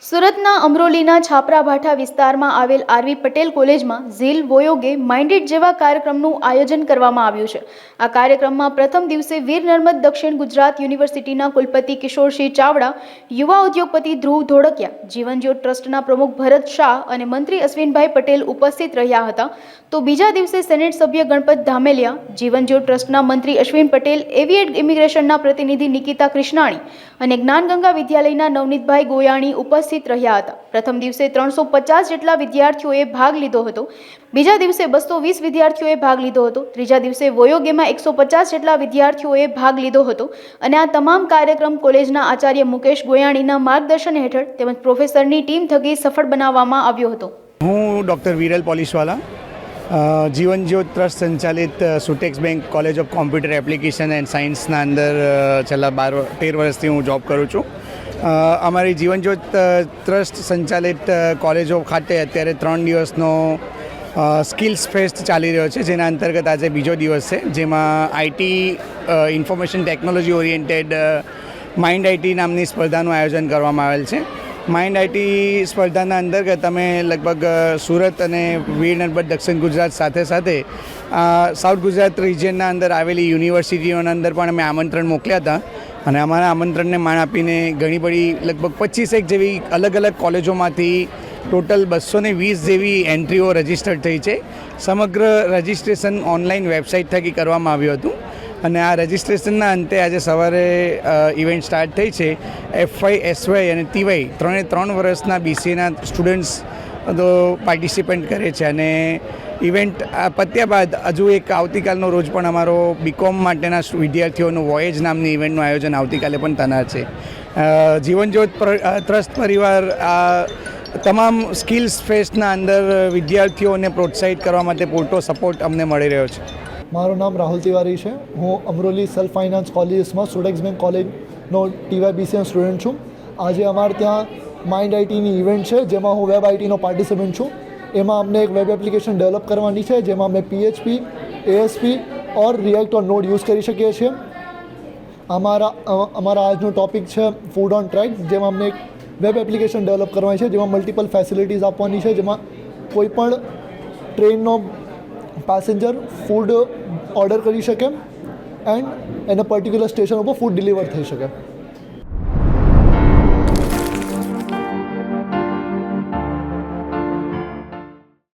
સુરતના અમરોલીના છાપરાભાઠા વિસ્તારમાં આવેલ આરવી પટેલ કોલેજમાં ઝીલ વોયોગે માઇન્ડેડ જેવા કાર્યક્રમનું આયોજન કરવામાં આવ્યું છે। આ કાર્યક્રમમાં પ્રથમ દિવસે વીર નર્મદ દક્ષિણ ગુજરાત યુનિવર્સિટીના કુલપતિ કિશોરસિંહ ચાવડા, યુવા ઉદ્યોગપતિ ધ્રુવ ધોળકિયા, જીવનજ્યોત ટ્રસ્ટના પ્રમુખ ભરત શાહ અને મંત્રી અશ્વિનભાઈ પટેલ ઉપસ્થિત રહ્યા હતા। તો બીજા દિવસે સેનેટ સભ્ય ગણપત ધામેલિયા, જીવનજ્યોત ટ્રસ્ટના મંત્રી અશ્વિન પટેલ, એવિએટ ઇમિગ્રેશનના પ્રતિનિધિ નિકિતા કૃષ્ણાણી અને જ્ઞાનગંગા વિદ્યાલયના નવનીતભાઈ ગોયાણી ઉપસ્થિત રહ્યા હતા। પ્રથમ દિવસે 350 જેટલા વિદ્યાર્થીઓએ ભાગ લીધો હતો। બીજા દિવસે 220 વિદ્યાર્થીઓએ ભાગ લીધો હતો। ત્રીજા દિવસે વોયોગેમાં 150 જેટલા વિદ્યાર્થીઓએ ભાગ લીધો હતો અને આ તમામ કાર્યક્રમ કોલેજના આચાર્ય મુકેશ ગોયાણીના માર્ગદર્શન હેઠળ તેમજ પ્રોફેસરની ટીમ થકી સફળ બનાવવામાં આવ્યો હતો। હું ડૉક્ટર વિરલ પોલીસવાલા, જીવનજ્યોત ટ્રસ્ટ સંચાલિત Sutex bank college of computer application and સાયન્સના અંદર છેલ્લા 13 વર્ષથી હું જોબ કરું છું। અમારી જીવનજ્યોત ટ્રસ્ટ સંચાલિત કોલેજો ખાતે અત્યારે 3 દિવસનો સ્કિલ્સ ફેસ્ટ ચાલી રહ્યો છે, જેના અંતર્ગત આજે બીજો દિવસ છે, જેમાં IT information technology oriented mind IT નામની સ્પર્ધાનું આયોજન કરવામાં આવેલ છે। માઇન્ડ આઈટી સ્પર્ધાના અંતર્ગત અમે લગભગ સુરત અને વીર નર્મદ દક્ષિણ ગુજરાત સાથે સાથે સાઉથ ગુજરાત રિજિયનના અંદર આવેલી યુનિવર્સિટીઓના અંદર પણ અમે આમંત્રણ મોકલ્યા હતા અને અમારા આમંત્રણને માન આપીને ઘણી બધી લગભગ 25 જેવી અલગ અલગ કોલેજોમાંથી ટોટલ 220 જેવી એન્ટ્રીઓ રજિસ્ટર્ડ થઈ છે। સમગ્ર રજિસ્ટ્રેશન ઓનલાઈન વેબસાઇટ થકી કરવામાં આવ્યું હતું અને આ રજિસ્ટ્રેશનના અંતે આજે સવારે ઇવેન્ટ સ્ટાર્ટ થઈ છે। FY, SY અને TY ત્રણે વર્ષના BCAના સ્ટુડન્ટ્સ તો પાર્ટિસિપેન્ટ કરે છે અને ઇવેન્ટ પત્યા બાદ હજુ એક આવતીકાલનો રોજ પણ અમારો BCom માટેના વિદ્યાર્થીઓનું વોયેજ નામની ઇવેન્ટનું આયોજન આવતીકાલે પણ થનાર છે। જીવનજ્યોત ટ્રસ્ટ પરિવાર આ તમામ સ્કિલ્સ ફેસ્ટના અંદર વિદ્યાર્થીઓને પ્રોત્સાહિત કરવા માટે પૂરતો સપોર્ટ અમને મળી રહ્યો છે। મારું નામ રાહુલ તિવારી છે। હું અમરોલી સેલ્ફ ફાઇનાન્સ કોલેજીસમાં સુટેક્સ બેંક કોલેજનો TYBCનો સ્ટુડન્ટ છું। આજે અમારે ત્યાં માઇન્ડ આઈટીની ઇવેન્ટ છે, જેમાં હું વેબ આઈટીનો પાર્ટિસિપન્ટ છું। એમાં અમને એક વેબ એપ્લિકેશન ડેવલપ કરવાની છે, જેમાં અમે PHP, ASP ઓર રિએક્ટ ઓર નોડ યુઝ કરી શકીએ છીએ। અમારા આજનો ટૉપિક છે ફૂડ ઓન ટ્રેક, જેમાં અમને એક વેબ એપ્લિકેશન ડેવલપ કરવાની છે, જેમાં મલ્ટિપલ ફેસિલિટીઝ આપવાની છે, જેમાં કોઈ પણ ટ્રેનનો પેસેન્જર ફૂડ ઓર્ડર કરી શકે એન્ડ એને પર્ટિક્યુલર સ્ટેશન ઉપર ફૂડ ડિલિવર થઈ શકે।